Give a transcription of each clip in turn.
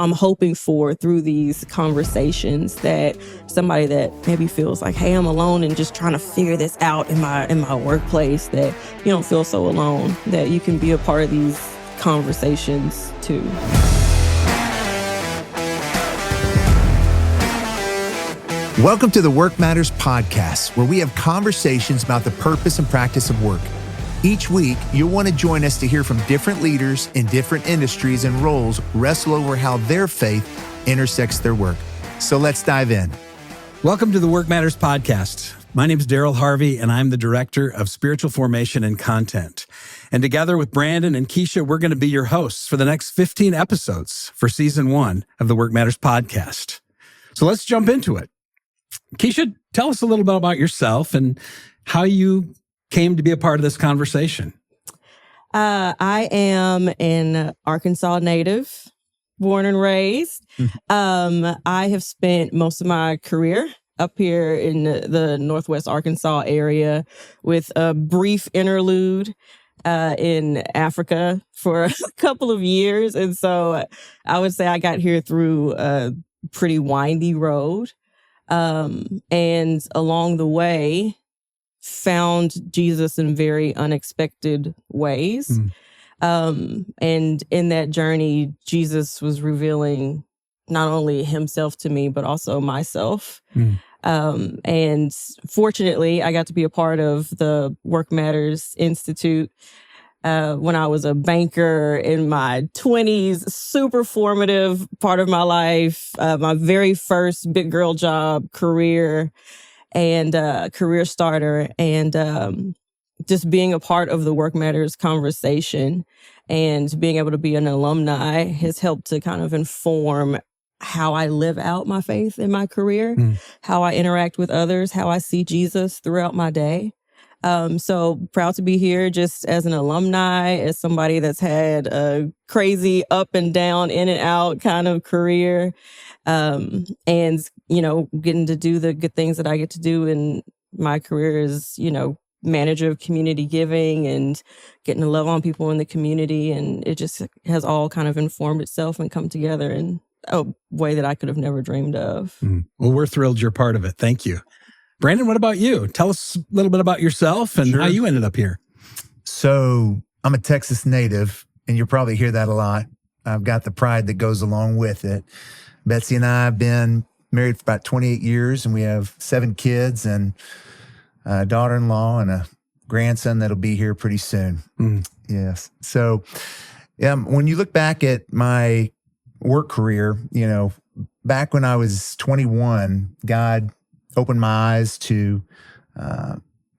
I'm hoping for through these conversations that somebody that maybe feels like, hey, I'm alone and just trying to figure this out in my workplace, that you don't feel so alone, that you can be a part of these conversations too. Welcome to the Workmatters Podcast, where we have conversations about the purpose and practice of work. Each week, you'll want to join us to hear from different leaders in different industries and roles wrestle over how their faith intersects their work. So let's dive in. Welcome to the Workmatters Podcast. My name is Darrel Harvey, and I'm the Director of Spiritual Formation and Content. And together with Brandon and Keisha, we're going to be your hosts for the next 15 episodes for Season 1 of the Workmatters Podcast. So let's jump into it. Keisha, tell us a little bit about yourself and how you came to be a part of this conversation. I am an Arkansas native, born and raised. I have spent most of my career up here in the Northwest Arkansas area, with a brief interlude in Africa for a couple of years. And so I would say I got here through a pretty windy road. And along the way, found Jesus in very unexpected ways. And in that journey, Jesus was revealing not only himself to me, but also myself. And fortunately, I got to be a part of the Workmatters Institute when I was a banker in my 20s, super formative part of my life, my very first big girl job, career starter, and just being a part of the Workmatters conversation and being able to be an alumni has helped to kind of inform how I live out my faith in my career, how I interact with others, how I see Jesus throughout my day. So proud to be here just as an alumni, as somebody that's had a crazy up and down, in and out kind of career. And, getting to do the good things that I get to do in my career as, manager of community giving and getting to love on people in the community. And it just has all kind of informed itself and come together in a way that I could have never dreamed of. Well, we're thrilled you're part of it. Thank you. Brandon, what about you? Tell us a little bit about yourself and how you ended up here. So I'm a Texas native, and you'll probably hear that a lot. I've got the pride that goes along with it. Betsy and I have been married for about 28 years, and we have 7 kids and a daughter-in-law and a grandson that'll be here pretty soon. Yes. So when you look back at my work career, back when I was 21, God opened my eyes to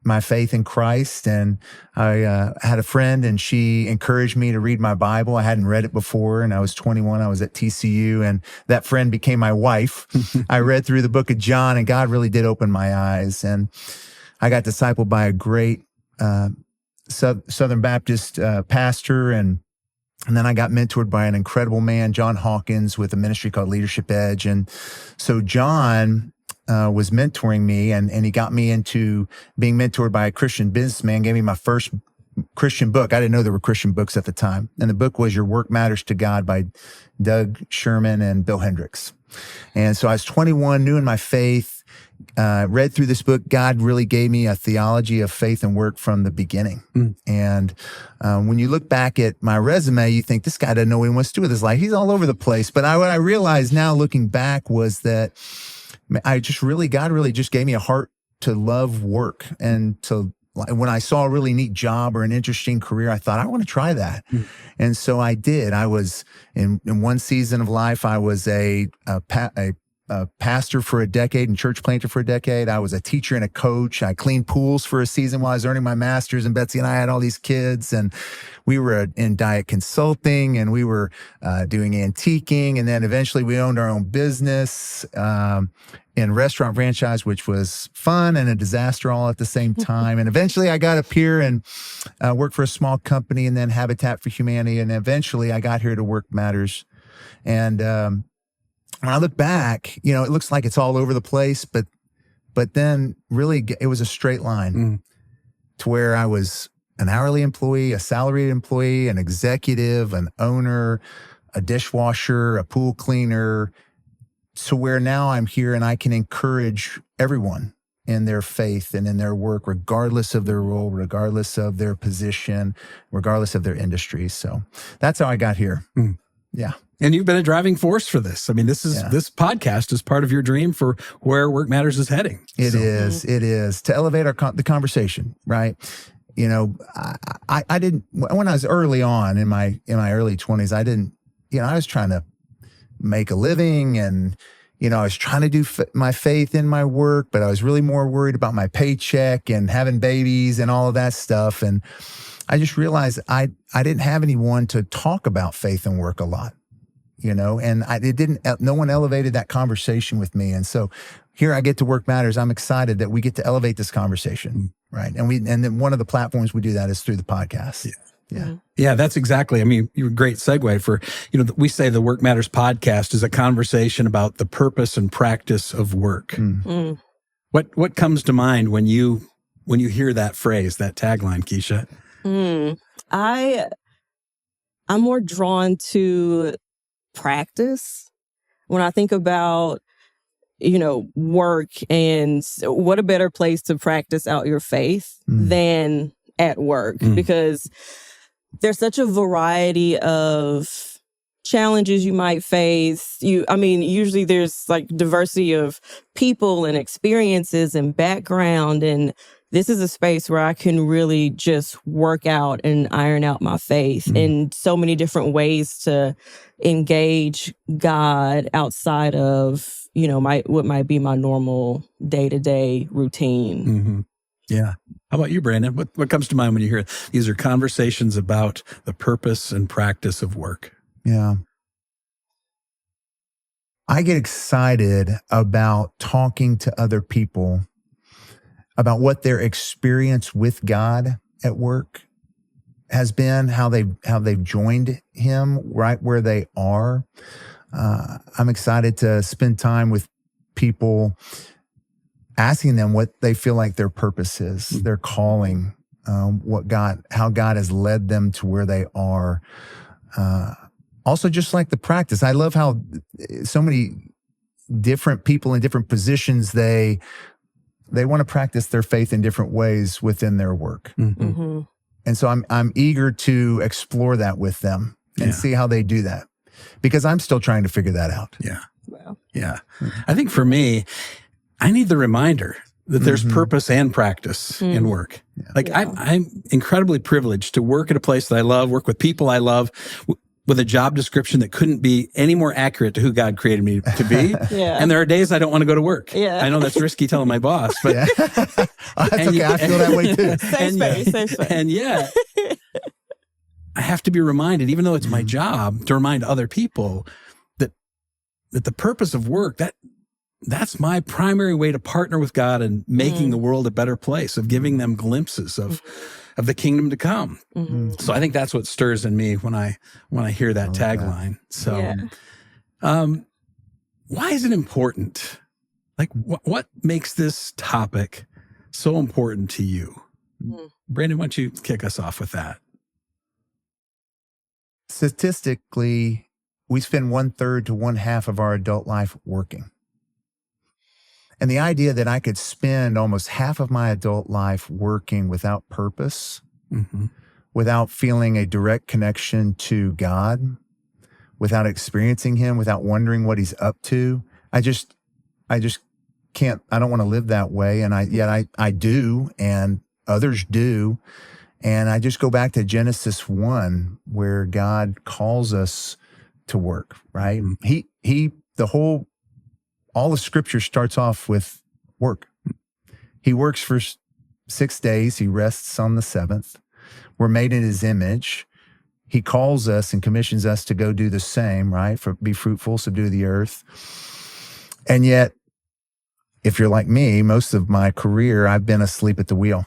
my faith in Christ. And I had a friend, and she encouraged me to read my Bible. I hadn't read it before, and I was 21. I was at TCU, and that friend became my wife. I read through the book of John, and God really did open my eyes. And I got discipled by a great Southern Baptist pastor, and then I got mentored by an incredible man, John Hawkins, with a ministry called Leadership Edge. And so John was mentoring me, and he got me into being mentored by a Christian businessman, gave me my first Christian book. I didn't know there were Christian books at the time. And the book was Your Work Matters to God by Doug Sherman and Bill Hendricks. And so I was 21, new in my faith, read through this book. God really gave me a theology of faith and work from the beginning. And when you look back at my resume, you think, this guy doesn't know what he wants to do with his life. He's all over the place. But what I realized now looking back was that God really just gave me a heart to love work, and to, when I saw a really neat job or an interesting career, I thought, I want to try that. And so I did. I was in one season of life, I was a pastor for a decade and church planter for a decade. I was a teacher and a coach. I cleaned pools for a season while I was earning my master's, and Betsy and I had all these kids, and we were in diet consulting, and we were doing antiquing. And then eventually we owned our own business in restaurant franchise, which was fun and a disaster all at the same time. And eventually I got up here and worked for a small company, and then Habitat for Humanity. And eventually I got here to Workmatters. And when I look back, it looks like it's all over the place, but then really it was a straight line to where I was an hourly employee, a salaried employee, an executive, an owner, a dishwasher, a pool cleaner, to where now I'm here and I can encourage everyone in their faith and in their work, regardless of their role, regardless of their position, regardless of their industry. So that's how I got here. Yeah. And you've been a driving force for this. I mean, this podcast is part of your dream for where Work Matters is heading. It is to elevate the conversation, right? You know, I didn't, when I was early on in my early 20s, I was trying to make a living, and I was trying to do my faith in my work, but I was really more worried about my paycheck and having babies and all of that stuff. And I just realized I didn't have anyone to talk about faith and work a lot, and no one elevated that conversation with me. And so here I get to Work Matters. I'm excited that we get to elevate this conversation, right? And then one of the platforms we do that is through the podcast. Yeah, that's exactly. I mean, you're a great segue for, we say the Work Matters podcast is a conversation about the purpose and practice of work. What comes to mind when you hear that phrase, that tagline, Keisha? I'm more drawn to practice when I think about, work, and what a better place to practice out your faith than at work, because there's such a variety of challenges you might face. Usually there's like diversity of people and experiences and background. And this is a space where I can really just work out and iron out my faith in so many different ways to engage God outside of, what might be my normal day-to-day routine. Yeah. How about you, Brandon? What comes to mind when you hear these are conversations about the purpose and practice of work? Yeah. I get excited about talking to other people about what their experience with God at work has been, how they've joined Him right where they are. I'm excited to spend time with people, asking them what they feel like their purpose is, their calling, how God has led them to where they are. Also, just like the practice, I love how so many different people in different positions, they want to practice their faith in different ways within their work. And so I'm eager to explore that with them and see how they do that, because I'm still trying to figure that out. Yeah. Wow. Yeah. I think for me, I need the reminder that there's purpose and practice in work. I'm incredibly privileged to work at a place that I love, work with people I love, with a job description that couldn't be any more accurate to who God created me to be. And there are days I don't want to go to work. I know that's risky telling my boss, but that's okay. I feel that way too. Same space. And yet, I have to be reminded, even though it's my job, to remind other people that the purpose of work, that's my primary way to partner with God and making the world a better place, of giving them glimpses of the kingdom to come. So I think that's what stirs in me when I hear that tagline. So, why is it important? Like, what makes this topic so important to you? Brandon, why don't you kick us off with that? Statistically, we spend 1/3 to 1/2 of our adult life working. And the idea that I could spend almost half of my adult life working without purpose, without feeling a direct connection to God, without experiencing Him, without wondering what He's up to, I just can't. I don't want to live that way. And I do, and others do. And I just go back to Genesis 1, where God calls us to work, right? All of Scripture starts off with work. He works for 6 days. He rests on the seventh. We're made in His image. He calls us and commissions us to go do the same, right? Be fruitful, subdue the earth. And yet, if you're like me, most of my career, I've been asleep at the wheel.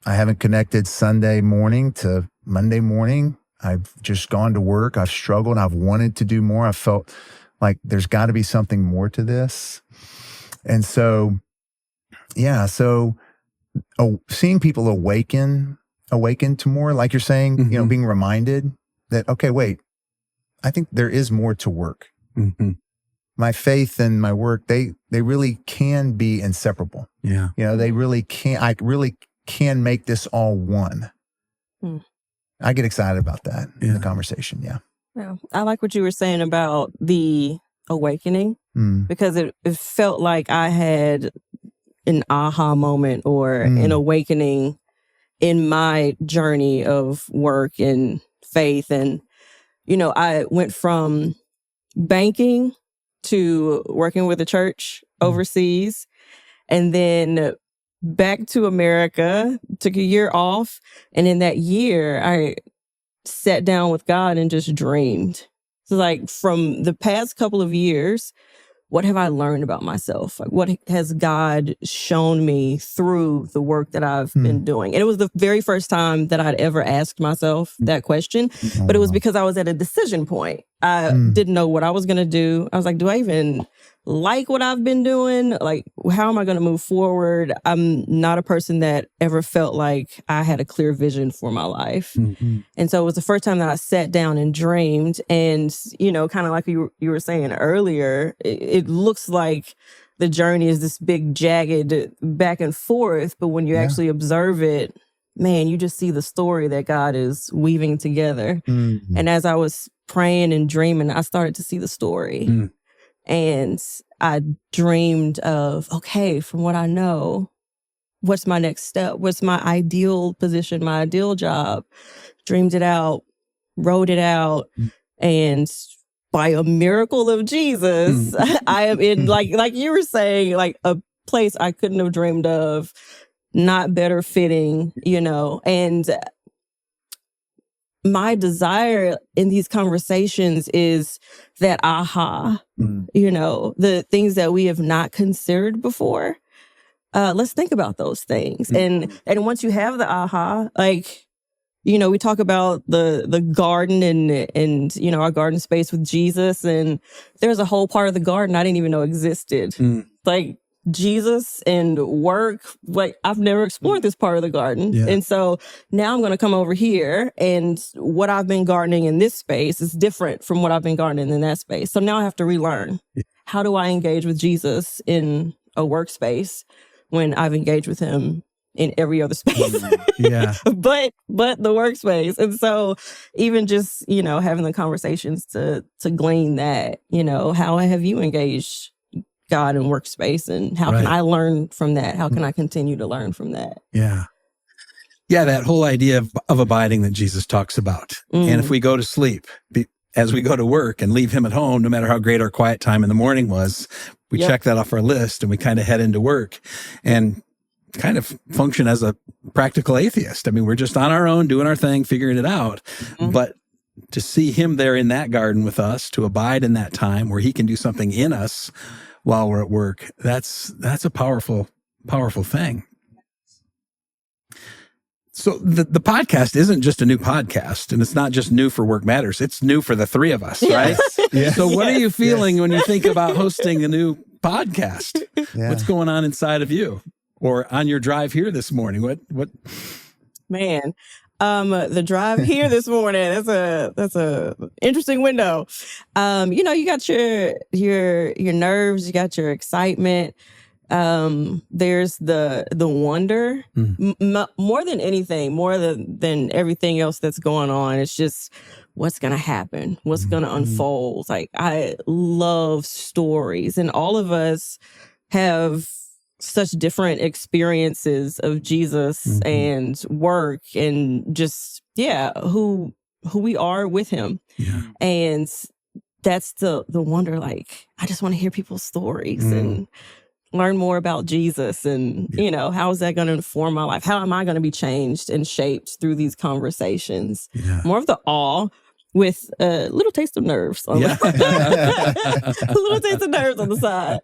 I haven't connected Sunday morning to Monday morning. I've just gone to work. I've struggled. I've wanted to do more. I felt like there's got to be something more to this. And so, seeing people awaken to more, like you're saying, being reminded that, okay, wait, I think there is more to work. Mm-hmm. My faith and my work, they really can be inseparable. Yeah. They really can. I really can make this all one. I get excited about that in the conversation. Yeah. Yeah. I like what you were saying about the awakening because it felt like I had an aha moment or an awakening in my journey of work and faith. And, I went from banking to working with a church overseas and then back to America, took a year off. And in that year, I sat down with God and just dreamed. So like from the past couple of years, what have I learned about myself? Like, what has God shown me through the work that I've been doing? And it was the very first time that I'd ever asked myself that question, but it was because I was at a decision point. I didn't know what I was going to do. I was like, do I even like what I've been doing? Like, how am I going to move forward? I'm not a person that ever felt like I had a clear vision for my life. Mm-hmm. And so it was the first time that I sat down and dreamed. And, kind of like you were saying earlier, it looks like the journey is this big, jagged back and forth. But when you actually observe it, man, you just see the story that God is weaving together. Mm-hmm. And as I was praying and dreaming, I started to see the story. And I dreamed of, okay, from what I know, what's my next step? What's my ideal position, my ideal job? Dreamed it out, wrote it out. And by a miracle of Jesus, I am in, like you were saying, like a place I couldn't have dreamed of, not better fitting, and my desire in these conversations is that aha, the things that we have not considered before. Let's think about those things. And once you have the aha, like, we talk about the garden and our garden space with Jesus. And there's a whole part of the garden I didn't even know existed. Like, Jesus and work, like I've never explored this part of the garden. Yeah. And so now I'm going to come over here and what I've been gardening in this space is different from what I've been gardening in that space. So now I have to relearn. How do I engage with Jesus in a workspace when I've engaged with him in every other space? But the workspace. And so even just, having the conversations to glean that, how have you engaged God and workspace, and how can I learn from that? How can I continue to learn from that? Yeah, that whole idea of abiding that Jesus talks about. And if we go to sleep, as we go to work and leave him at home, no matter how great our quiet time in the morning was, we check that off our list and we kind of head into work and kind of function as a practical atheist. I mean, we're just on our own, doing our thing, figuring it out. But to see him there in that garden with us, to abide in that time where he can do something in us while we're at work, that's a powerful thing. So the podcast isn't just a new podcast, and it's not just new for Work Matters. It's new for the three of us, right? Yes. So what are you feeling when you think about hosting a new podcast? What's going on inside of you, or on your drive here this morning? What? Man, the drive here this morning, that's a interesting window. You got your nerves, you got your excitement. There's the wonder, more than anything, more than everything else that's going on. It's just what's going to happen, what's going to unfold. Like, I love stories, and all of us have such different experiences of Jesus and work and just, who we are with him. Yeah. And that's the wonder. Like, I just want to hear people's stories and learn more about Jesus and, how is that going to inform my life? How am I going to be changed and shaped through these conversations? Yeah. More of the awe with a little taste of nerves. A little taste of nerves on the side.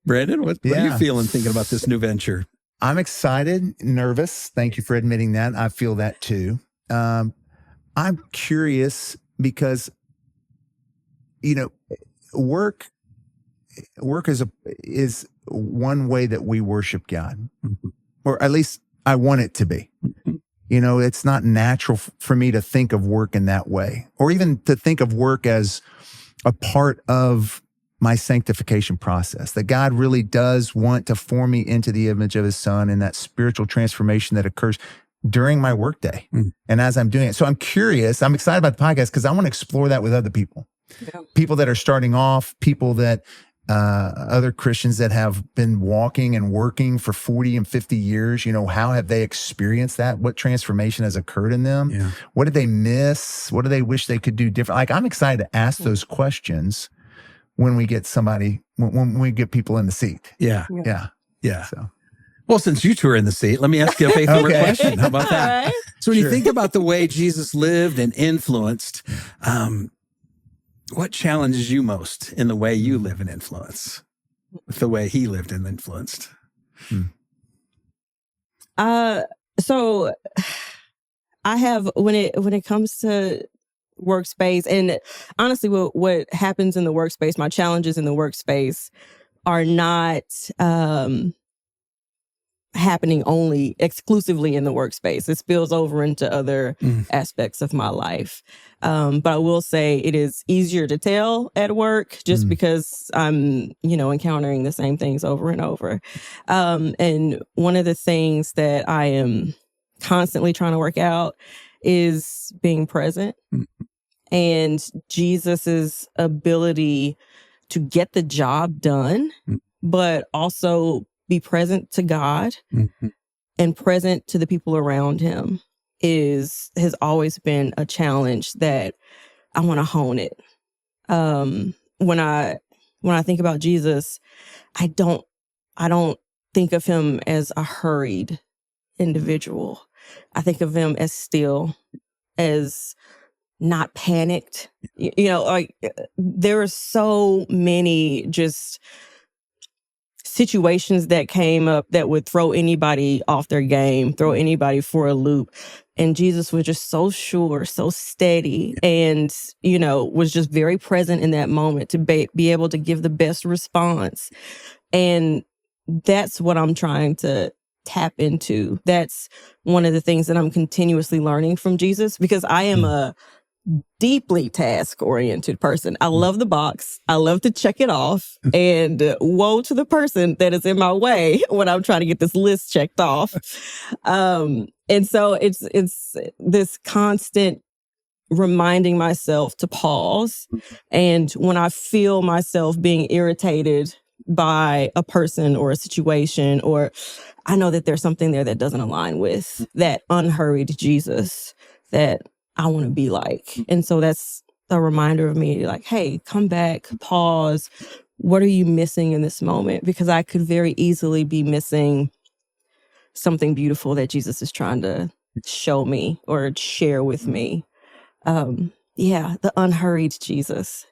Brandon, what are you feeling thinking about this new venture? I'm excited, nervous. Thank you for admitting that. I feel that too. I'm curious because, work is one way that we worship God, or at least I want it to be. It's not natural for me to think of work in that way, or even to think of work as a part of my sanctification process, that God really does want to form me into the image of his son, and that spiritual transformation that occurs during my workday and as I'm doing it. So I'm curious, I'm excited about the podcast because I want to explore that with other people, people that are starting off, people that, other Christians that have been walking and working for 40 and 50 years. How have they experienced that? What transformation has occurred in them? Yeah. What did they miss? What do they wish they could do different? Like, I'm excited to ask those questions when we get when we get people in the seat. Yeah. So. Well, since you two are in the seat, let me ask you a favorite question. How about that? Right. So when you think about the way Jesus lived and influenced, what challenges you most in the way you live and influence with the way he lived and influenced? So I have, when it comes to workspace, and honestly, what happens in the workspace, my challenges in the workspace are not happening only exclusively in the workspace. It spills over into other aspects of my life. But I will say it is easier to tell at work just because I'm, encountering the same things over and over. And one of the things that I am constantly trying to work out is being present. And Jesus's ability to get the job done, but also be present to God and present to the people around him has always been a challenge that I want to hone it. When I think about Jesus, I don't think of him as a hurried individual. I think of him as still, as not panicked. There are so many just situations that came up that would throw anybody off their game, throw anybody for a loop. And Jesus was just so sure, so steady, and, was just very present in that moment to be able to give the best response. And that's what I'm trying to tap into. That's one of the things that I'm continuously learning from Jesus, because I am a deeply task-oriented person. I love the box. I love to check it off. And woe to the person that is in my way when I'm trying to get this list checked off. And so it's this constant reminding myself to pause. And when I feel myself being irritated by a person or a situation, or I know that there's something there that doesn't align with that unhurried Jesus that I want to be like. And so that's a reminder of me, like, hey, come back, pause. What are you missing in this moment? Because I could very easily be missing something beautiful that Jesus is trying to show me or share with me. The unhurried Jesus.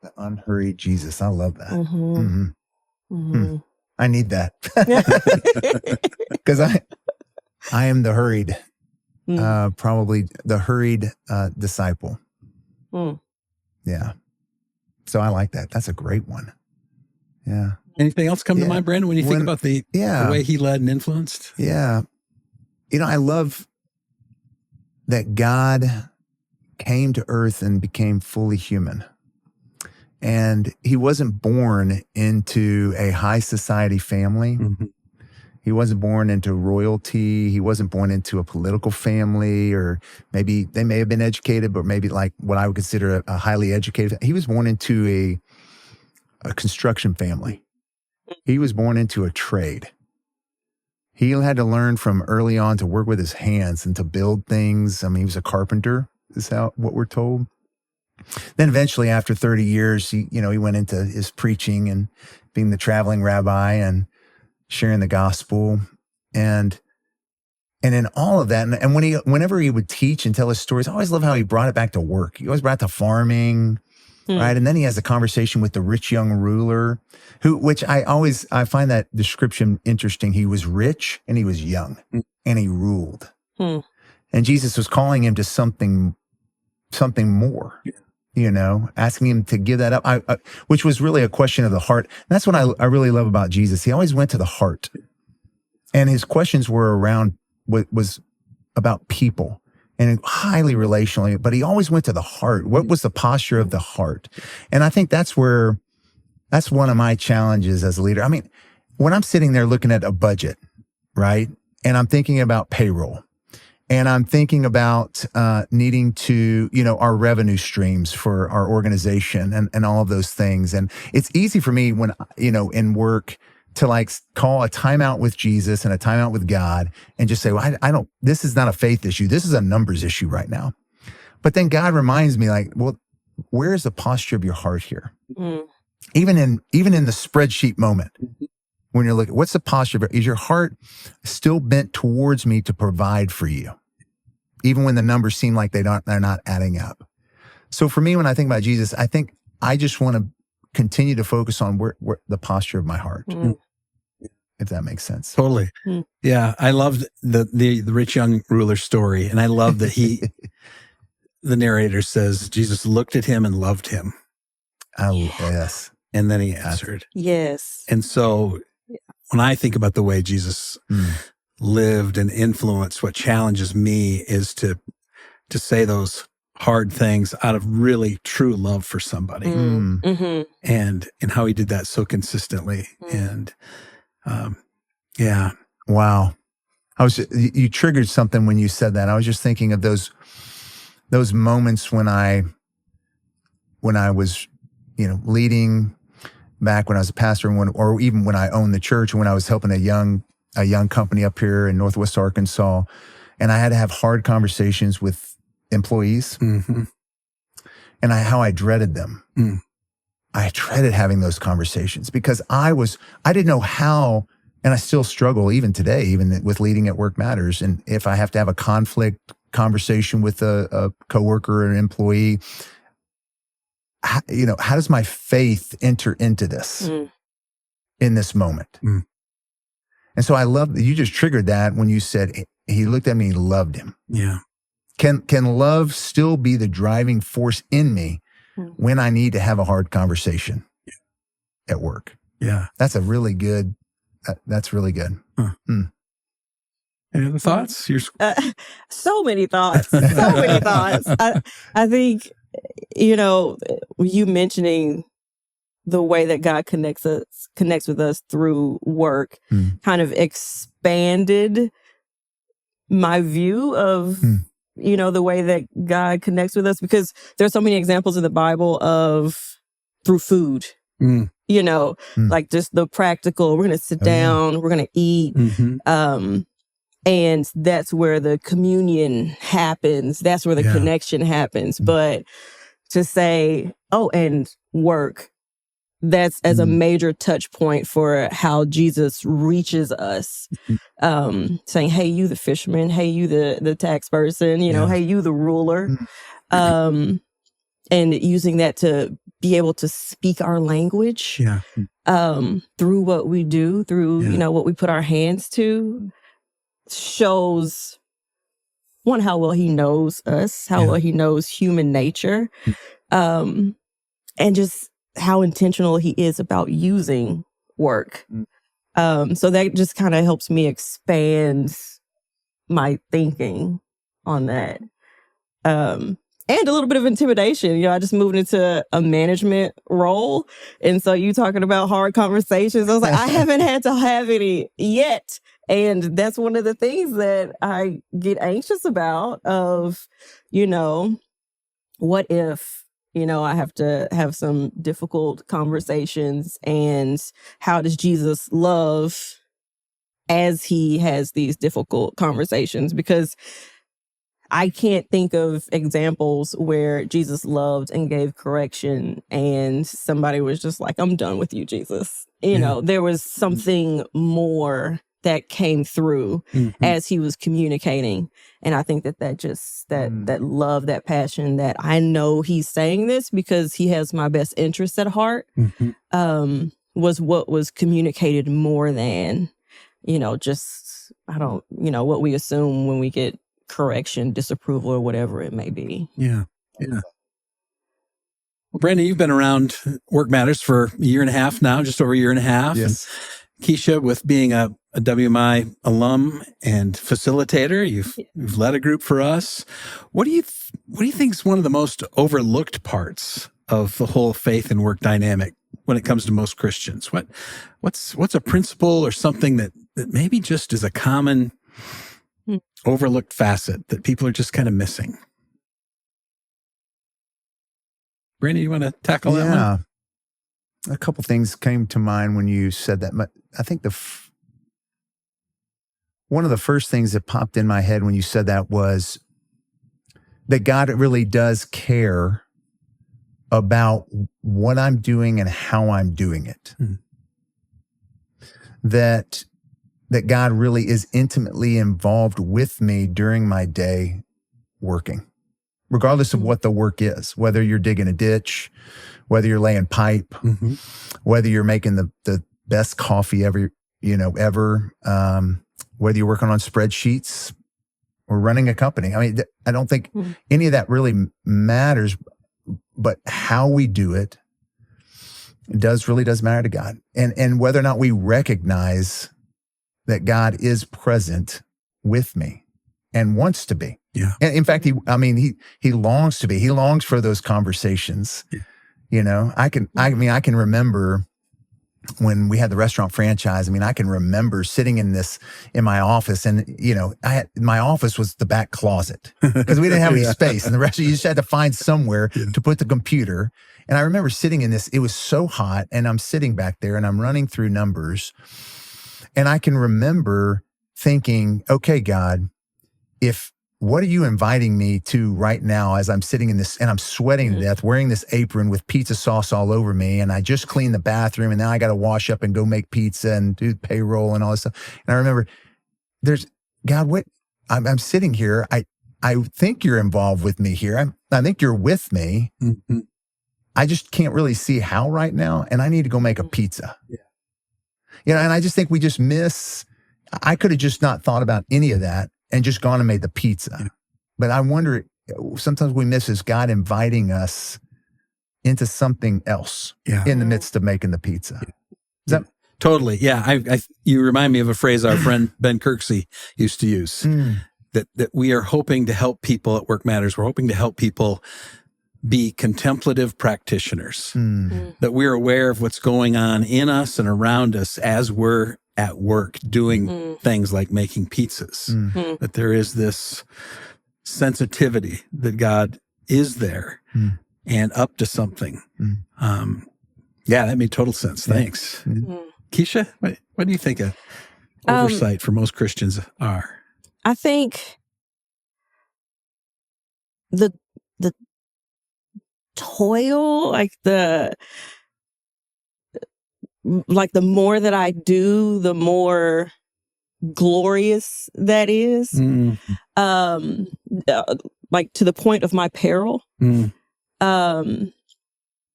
The unhurried Jesus. I love that. I need that. Because I am the hurried. Probably the hurried disciple. Yeah. So I like that. That's a great one. Yeah. Anything else come to mind, Brandon, when you think about the way he led and influenced? Yeah. I love that God came to earth and became fully human. And he wasn't born into a high society family. He wasn't born into royalty. He wasn't born into a political family, or maybe they may have been educated, but maybe like what I would consider a highly educated. He was born into a construction family. He was born into a trade. He had to learn from early on to work with his hands and to build things. I mean, he was a carpenter, is what we're told. Then eventually, after 30 years, he went into his preaching and being the traveling rabbi and sharing the gospel, and in all of that, and whenever he would teach and tell his stories, I always love how he brought it back to work. He always brought it to farming, right? And then he has a conversation with the rich young ruler, which I find that description interesting. He was rich and he was young and he ruled, and Jesus was calling him to something more. Asking him to give that up, which was really a question of the heart. And that's what I really love about Jesus. He always went to the heart. And his questions were around what was about people and highly relationally, but he always went to the heart. What was the posture of the heart? And I think that's one of my challenges as a leader. I mean, when I'm sitting there looking at a budget, right? And I'm thinking about payroll, and I'm thinking about needing to, our revenue streams for our organization and all of those things. And it's easy for me when, in work to like call a timeout with Jesus and a timeout with God and just say, well, this is not a faith issue. This is a numbers issue right now. But then God reminds me like, well, where is the posture of your heart here? Mm. Even in the spreadsheet moment, when you're looking, what's the posture? Is your heart still bent towards me to provide for you? Even when the numbers seem like they're not adding up. So for me, when I think about Jesus, I think I just want to continue to focus on where the posture of my heart. Mm. If that makes sense. Totally. Mm. Yeah. I loved the rich young ruler story. And I love that the narrator says, Jesus looked at him and loved him. Yes. And then he answered. Yes. And so when I think about the way Jesus lived and influenced, what challenges me is to say those hard things out of really true love for somebody. Mm. Mm-hmm. And how he did that so consistently. Mm. And yeah. Wow. You triggered something when you said that. I was just thinking of those moments when I was, leading back when I was a pastor, or even when I owned the church, when I was helping a young company up here in Northwest Arkansas, and I had to have hard conversations with employees, mm-hmm. and how I dreaded them. Mm. I dreaded having those conversations because I didn't know how, and I still struggle even today, even with leading at Workmatters. And if I have to have a conflict conversation with a coworker or an employee, how does my faith enter into this in this moment? Mm. And so I love that you just triggered that when you said he looked at me, he loved him. Yeah. Can love still be the driving force in me when I need to have a hard conversation at work? Yeah. That's really good. That's really good. Huh. Mm. Any other thoughts? So many thoughts. So many thoughts. I think, you mentioning the way that God connects with us through work kind of expanded my view of, the way that God connects with us, because there's so many examples in the Bible of through food, like just the practical, we're going to sit down, we're going to eat. Mm-hmm. And that's where the communion happens. That's where the connection happens. But to say, and work, that's as a major touch point for how Jesus reaches us. Saying, hey, you the fisherman, hey, you the tax person, hey, you the ruler. And using that to be able to speak our language through what we do, through, what we put our hands to, shows one, how well he knows us, how well he knows human nature, and just how intentional he is about using work. So that just kind of helps me expand my thinking on that. And a little bit of intimidation. I just moved into a management role. And so you talking about hard conversations, I was like, I haven't had to have any yet. And that's one of the things that I get anxious about of, what if, I have to have some difficult conversations, and how does Jesus love as he has these difficult conversations? Because I can't think of examples where Jesus loved and gave correction and somebody was just like, I'm done with you, Jesus. There was something more that came through as he was communicating. And I think that love, that passion, that I know he's saying this because he has my best interest at heart, was what was communicated more than, what we assume when we get correction, disapproval, or whatever it may be. Yeah. Yeah. Well, Brandon, you've been around Workmatters for a year and a half now, just over a year and a half. Yes. Keisha, with being a WMI alum and facilitator, you've led a group for us. What do you think is one of the most overlooked parts of the whole faith and work dynamic when it comes to most Christians? What's a principle or something that maybe just is a common overlooked facet that people are just kind of missing? Brandon, you want to tackle that one? Yeah. A couple things came to mind when you said that. But I think one of the first things that popped in my head when you said that was that God really does care about what I'm doing and how I'm doing it. That God really is intimately involved with me during my day working, regardless of what the work is, whether you're digging a ditch, whether you're laying pipe, whether you're making the best coffee ever, whether you're working on spreadsheets or running a company. I mean, I don't think any of that really matters, but how we do it really does matter to God. And whether or not we recognize that God is present with me and wants to be. Yeah. And in fact, he longs to be. He longs for those conversations. Yeah. I can remember when we had the restaurant franchise. I can remember sitting in my office, and my office was the back closet because we didn't have any space, and the rest you just had to find somewhere to put the computer. And I remember sitting in this. It was so hot, and I'm sitting back there, and I'm running through numbers, and I can remember thinking, "Okay, God, what are you inviting me to right now as I'm sitting in this and I'm sweating to death, wearing this apron with pizza sauce all over me, and I just cleaned the bathroom, and now I got to wash up and go make pizza and do payroll and all this stuff." And I remember, God, what I'm sitting here. I think you're involved with me here. I think you're with me. Mm-hmm. I just can't really see how right now, and I need to go make a pizza. Yeah. And I just think we just I could have just not thought about any of that and just gone and made the pizza. Yeah. But I wonder, sometimes we miss is God inviting us into something else in the midst of making the pizza. Yeah. Totally. Yeah. You remind me of a phrase our friend Ben Kirksey used to use, that we are hoping to help people at Work Matters. We're hoping to help people be contemplative practitioners, that we're aware of what's going on in us and around us as we're at work doing things like making pizzas, that there is this sensitivity that God is there and up to something. That made total sense. Thanks. Keisha, what do you think of oversight for most Christians are? I think the toil, the more that I do, the more glorious that is. To the point of my peril. One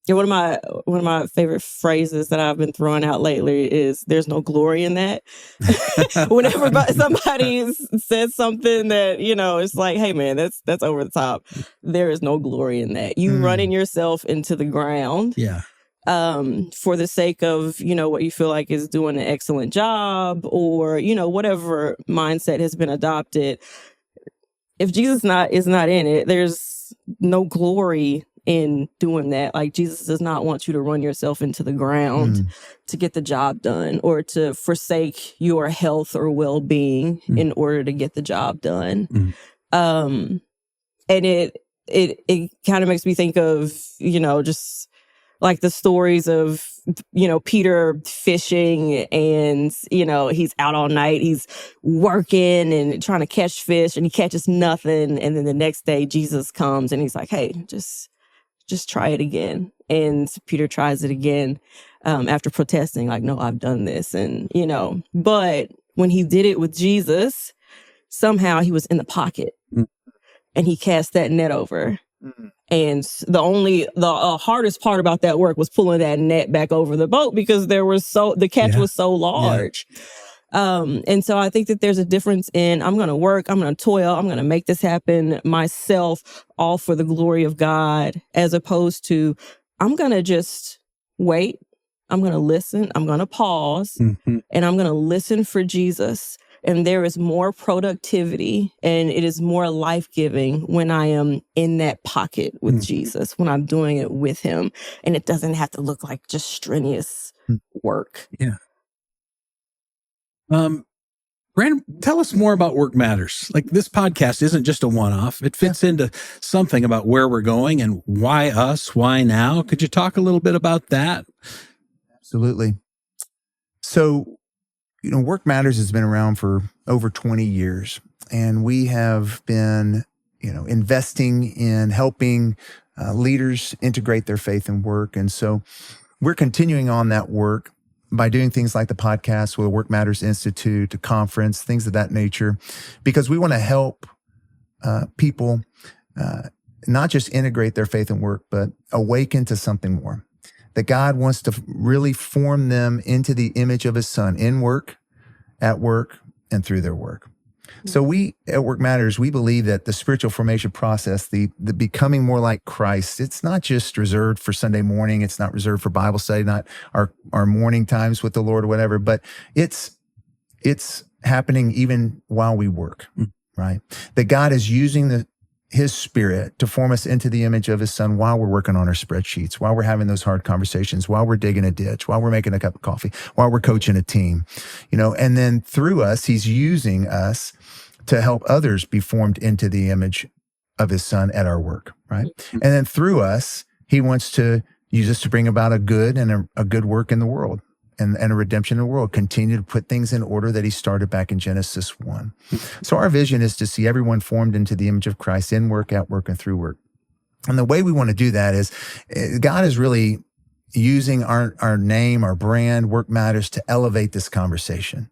of my favorite phrases that I've been throwing out lately is "there's no glory in that." Whenever somebody says something that, it's like, "Hey man, that's over the top." There is no glory in that. You running yourself into the ground. Yeah. For the sake of, what you feel like is doing an excellent job, or, whatever mindset has been adopted. If Jesus is not in it, there's no glory in doing that. Like, Jesus does not want you to run yourself into the ground to get the job done, or to forsake your health or well-being in order to get the job done. And it kind of makes me think of, just like the stories of, Peter fishing, and, he's out all night, he's working and trying to catch fish, and he catches nothing. And then the next day Jesus comes and he's like, "Hey, just try it again." And Peter tries it again, after protesting, like, "No, I've done this." And, but when he did it with Jesus, somehow he was in the pocket and he cast that net over. And the hardest part about that work was pulling that net back over the boat, because the catch was so large. And so I think that there's a difference in, I'm going to work, I'm going to toil, I'm going to make this happen myself, all for the glory of God, as opposed to, I'm going to just wait I'm going to listen. I'm going to pause, and I'm going to listen for Jesus. And there is more productivity, and it is more life-giving when I am in that pocket with Jesus, when I'm doing it with him. And it doesn't have to look like just strenuous work. Yeah. Brandon, tell us more about Work Matters. Like, this podcast isn't just a one-off. It fits into something about where we're going and why us, why now. Could you talk a little bit about that? Absolutely. So, Work Matters has been around for over 20 years, and we have been, investing in helping leaders integrate their faith and work. And so we're continuing on that work by doing things like the podcast with the Work Matters Institute, a conference, things of that nature, because we want to help people not just integrate their faith and work, but awaken to something more. That God wants to really form them into the image of his son in work, at work, and through their work. So we at Work Matters, we believe that the spiritual formation process, the becoming more like Christ, it's not just reserved for Sunday morning. It's not reserved for Bible study, not our morning times with the Lord or whatever, but it's happening even while we work, right? That God is using his spirit to form us into the image of his son while we're working on our spreadsheets, while we're having those hard conversations, while we're digging a ditch, while we're making a cup of coffee, while we're coaching a team, and then through us, he's using us to help others be formed into the image of his son at our work, right? And then through us, he wants to use us to bring about a good and a good work in the world and a redemption in the world, continue to put things in order that he started back in Genesis 1. So our vision is to see everyone formed into the image of Christ in work, at work, and through work. And the way we want to do that is God is really using our name, our brand, Work Matters, to elevate this conversation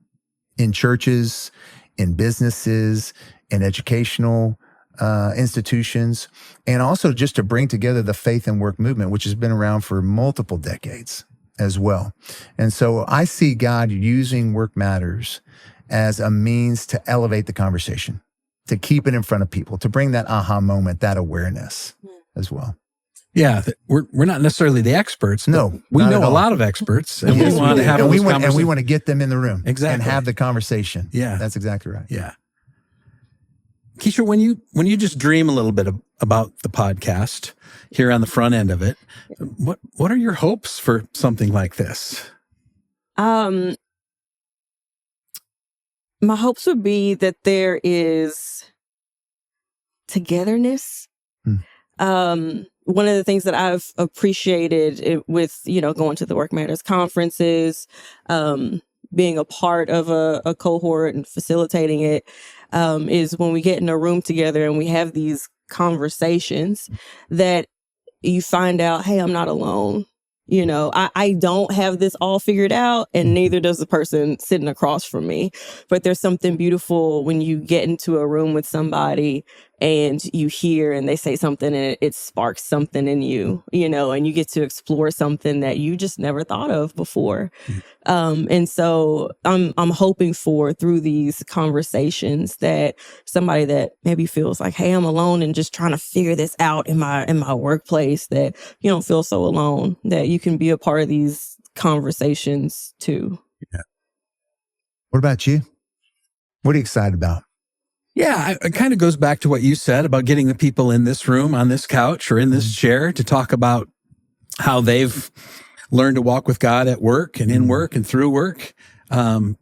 in churches, in businesses, in educational institutions, and also just to bring together the faith and work movement, which has been around for multiple decades as well. And so I see God using Work Matters as a means to elevate the conversation, to keep it in front of people, to bring that aha moment, that awareness as well. Yeah, we're not necessarily the experts. No, we know a lot of experts, and yes, we want to have and those and we want to get them in the room, exactly, and have the conversation. Yeah, that's exactly right. Yeah, Keisha, when you just dream a little bit about the podcast here on the front end of it, what are your hopes for something like this? My hopes would be that there is togetherness. One of the things that I've appreciated with, going to the Work Matters conferences, being a part of a cohort and facilitating it, is when we get in a room together and we have these conversations that you find out, hey, I'm not alone. I don't have this all figured out, and neither does the person sitting across from me. But there's something beautiful when you get into a room with somebody and you hear and they say something and it sparks something in you, and you get to explore something that you just never thought of before. And so I'm hoping for, through these conversations, that somebody that maybe feels like, hey, I'm alone and just trying to figure this out in my workplace, that you don't feel so alone, that you can be a part of these conversations too. Yeah. What about you? What are you excited about? Yeah, it kind of goes back to what you said about getting the people in this room, on this couch or in this chair, to talk about how they've learned to walk with God at work and in work and through work. I'm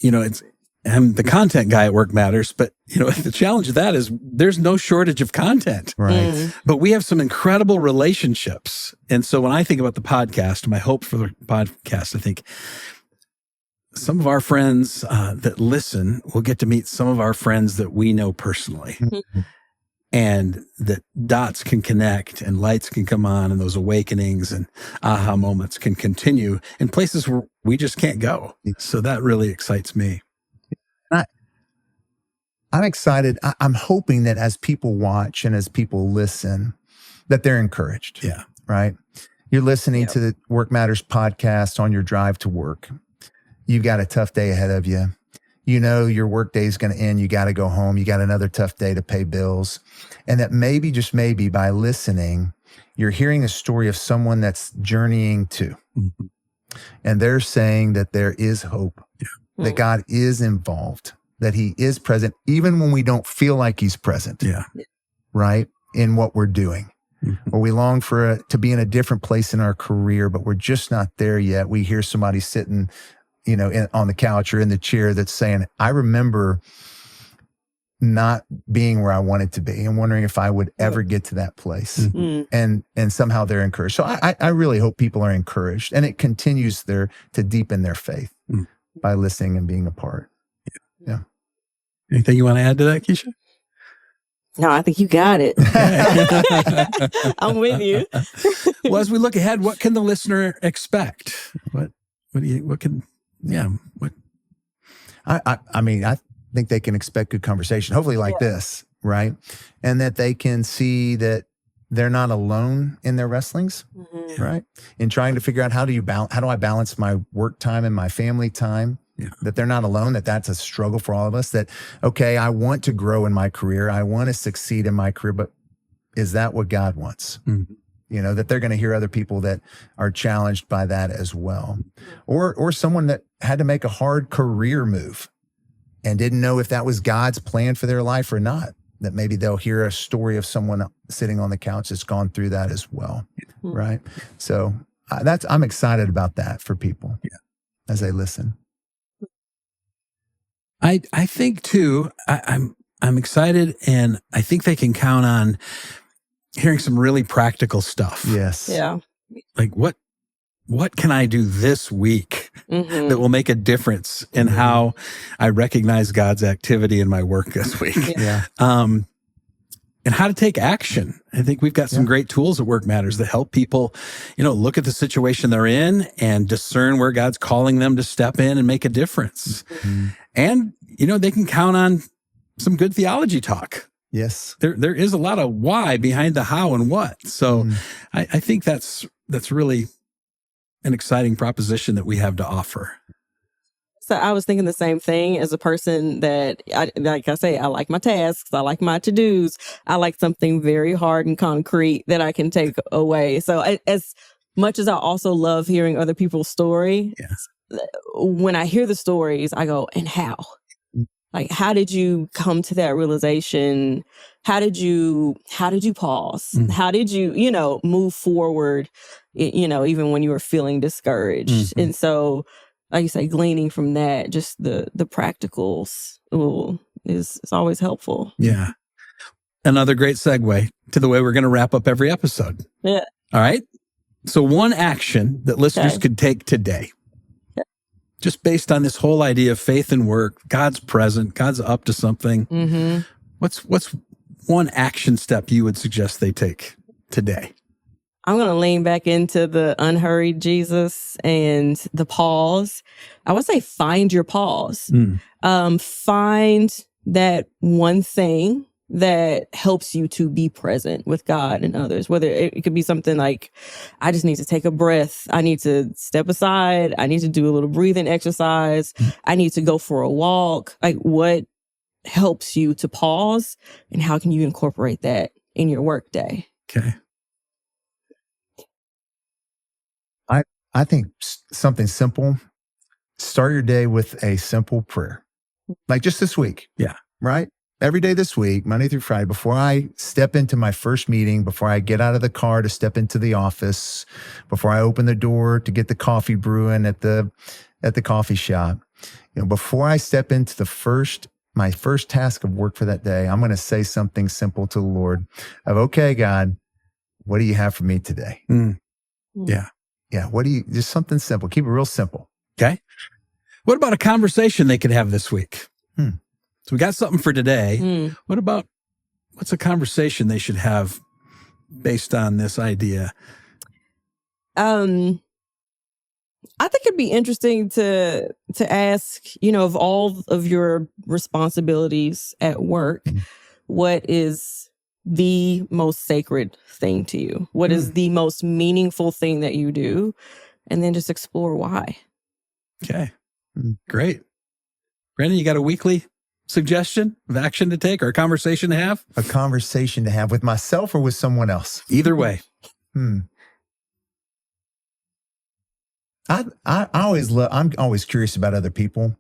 the content guy at Work Matters, but the challenge of that is there's no shortage of content. Right. But we have some incredible relationships. And so when I think about the podcast, my hope for the podcast, I think some of our friends that listen will get to meet some of our friends that we know personally. And that dots can connect and lights can come on, and those awakenings and aha moments can continue in places where we just can't go. So that really excites me. I'm excited. I'm hoping that as people watch and as people listen, that they're encouraged. Yeah. Right? You're listening to the Work Matters podcast on your drive to work. You've got a tough day ahead of you. you know your workday is going to end. You got to go home. You got another tough day to pay bills. And that maybe, just maybe, by listening, you're hearing a story of someone that's journeying too. Mm-hmm. And they're saying that there is hope, that God is involved, that he is present, even when we don't feel like he's present, right, in what we're doing. Or we long to be in a different place in our career, but we're just not there yet. We hear somebody sitting, on the couch or in the chair that's saying, I remember not being where I wanted to be and wondering if I would ever get to that place. Mm-hmm. And somehow they're encouraged. So I really hope people are encouraged, and it continues to deepen their faith by listening and being a part. Yeah. Anything you want to add to that, Keisha? No, I think you got it. I'm with you. Well, as we look ahead, what can the listener expect? I mean, I think they can expect good conversation, hopefully like this, right? And that they can see that they're not alone in their wrestlings, right? In trying to figure out how do I balance my work time and my family time? That they're not alone, that's a struggle for all of us. That, okay, I want to grow in my career. I want to succeed in my career, but is that what God wants? Mm-hmm. That they're going to hear other people that are challenged by that as well. Or someone that had to make a hard career move and didn't know if that was God's plan for their life or not. That maybe they'll hear a story of someone sitting on the couch that's gone through that as well, right? So I'm excited about that for people as they listen. I think too, I'm excited, and I think they can count on hearing some really practical stuff. Yes. Yeah. Like what can I do this week that will make a difference in how I recognize God's activity in my work this week? And how to take action. I think we've got some great tools at Workmatters that help people, look at the situation they're in and discern where God's calling them to step in and make a difference. Mm-hmm. And, they can count on some good theology talk. Yes. There is a lot of why behind the how and what. So I think that's really an exciting proposition that we have to offer. So I was thinking the same thing as a person that, I like my tasks. I like my to-dos. I like something very hard and concrete that I can take away. So as much as I also love hearing other people's story, when I hear the stories, I go, and how? Like, how did you come to that realization? How did you pause? How did you, move forward, even when you were feeling discouraged? Mm-hmm. And so, like you say, gleaning from that, just the practicals is always helpful. Yeah. Another great segue to the way we're going to wrap up every episode. Yeah. All right. So one action that listeners could take today, just based on this whole idea of faith and work, God's present, God's up to something. Mm-hmm. What's one action step you would suggest they take today? I'm going to lean back into the unhurried Jesus and the pause. I would say find your pause. Find that one thing that helps you to be present with God and others. Whether it could be something like, I just need to take a breath. I need to step aside. I need to do a little breathing exercise. I need to go for a walk. Like, what helps you to pause, and how can you incorporate that in your work day? Okay. I think something simple. Start your day with a simple prayer. Like just this week. Yeah. Right? Every day this week, Monday through Friday, before I step into my first meeting, before I get out of the car to step into the office, before I open the door to get the coffee brewing at the coffee shop, before I step into my first task of work for that day, I'm going to say something simple to the Lord of, okay, God, what do you have for me today? Yeah. Yeah. Just something simple. Keep it real simple. Okay. What about a conversation they could have this week? So we got something for today. What's a conversation they should have based on this idea? I think it'd be interesting to ask, of all of your responsibilities at work, what is the most sacred thing to you? What is the most meaningful thing that you do? And then just explore why. Okay. Great. Brandon, you got a weekly suggestion of action to take or a conversation to have? A conversation to have with myself or with someone else? Either way. I'm always curious about other people.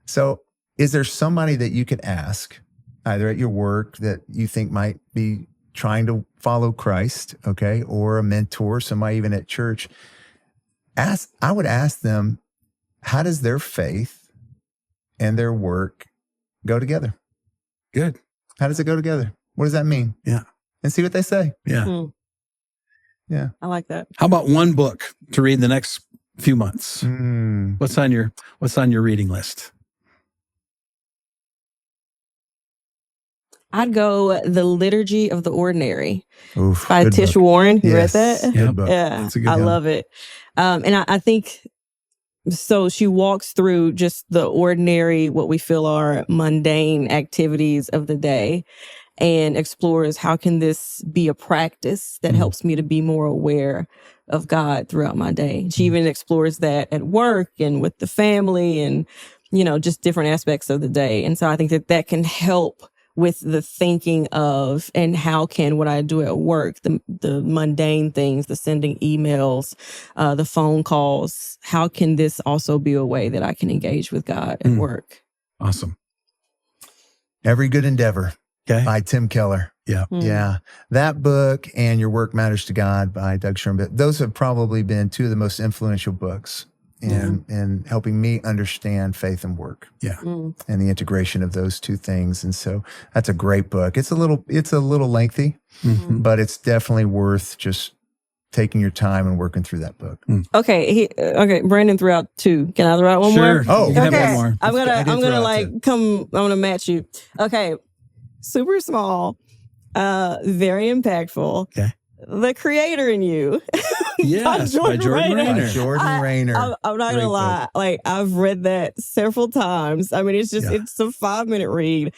So is there somebody that you could ask either at your work that you think might be trying to follow Christ, okay, or a mentor, somebody even at church? I would ask them, how does their faith and their work go together? Good. How does it go together? What does that mean? Yeah. And see what they say. Yeah. Yeah. I like that. How about one book to read in the next few months? What's on your reading list? I'd go The Liturgy of the Ordinary by good Tish book. Warren. You Yes, read that? good book. Yeah, That's a good I one. love it. And I think, so she walks through just the ordinary, what we feel are mundane activities of the day, and explores how can this be a practice that helps me to be more aware of God throughout my day. She even explores that at work and with the family and, just different aspects of the day. And so I think that can help with the thinking of, and how can what I do at work, the mundane things, the sending emails, the phone calls, how can this also be a way that I can engage with God at work? Awesome. Every Good Endeavor by Tim Keller. Yeah. Yeah. That book and Your Work Matters to God by Doug Sherman. Those have probably been two of the most influential books in helping me understand faith and work. Yeah. And the integration of those two things. And so that's a great book. It's a little lengthy, but it's definitely worth just taking your time and working through that book. Okay. Brandon threw out two. Can I throw out one more? Oh, you can okay. have one more. I'm gonna out I'm gonna match you. Okay. Super small, very impactful. Okay. The Creator in You. Yes, by Jordan Rayner. Jordan Rayner. I'm not Great gonna lie. book. Like, I've read that several times. I mean, it's a 5-minute read.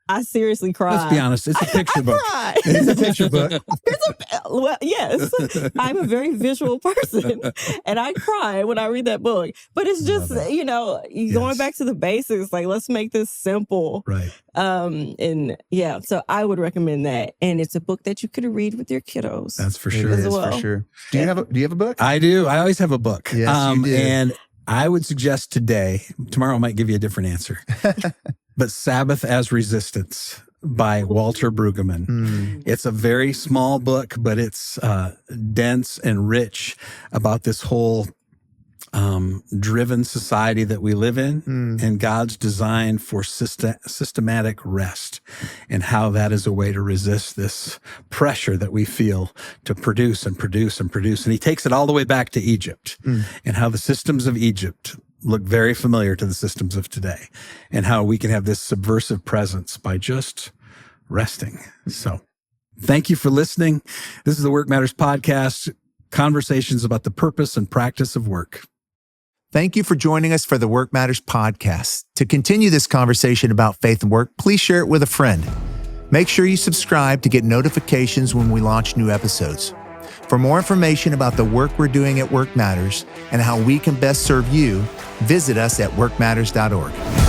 I seriously cried. Let's be honest, it's a picture book. I cried. It's a picture book. Well, yes, I'm a very visual person, and I cry when I read that book. But it's just, going back to the basics. Like, let's make this simple. Right. So I would recommend that, and it's a book that you could read with your kiddos. That's for It sure. is, as well. for sure. Do you have a book? I do. I always have a book. Yes, you do. And I would suggest tomorrow I might give you a different answer, but Sabbath as Resistance by Walter Brueggemann. It's a very small book, but it's dense and rich about this whole driven society that we live in and God's design for systematic rest and how that is a way to resist this pressure that we feel to produce and produce and produce. And he takes it all the way back to Egypt and how the systems of Egypt look very familiar to the systems of today and how we can have this subversive presence by just resting. So thank you for listening. This is the Work Matters Podcast, conversations about the purpose and practice of work. Thank you for joining us for the Work Matters Podcast. To continue this conversation about faith and work, please share it with a friend. Make sure you subscribe to get notifications when we launch new episodes. For more information about the work we're doing at Work Matters and how we can best serve you, visit us at workmatters.org.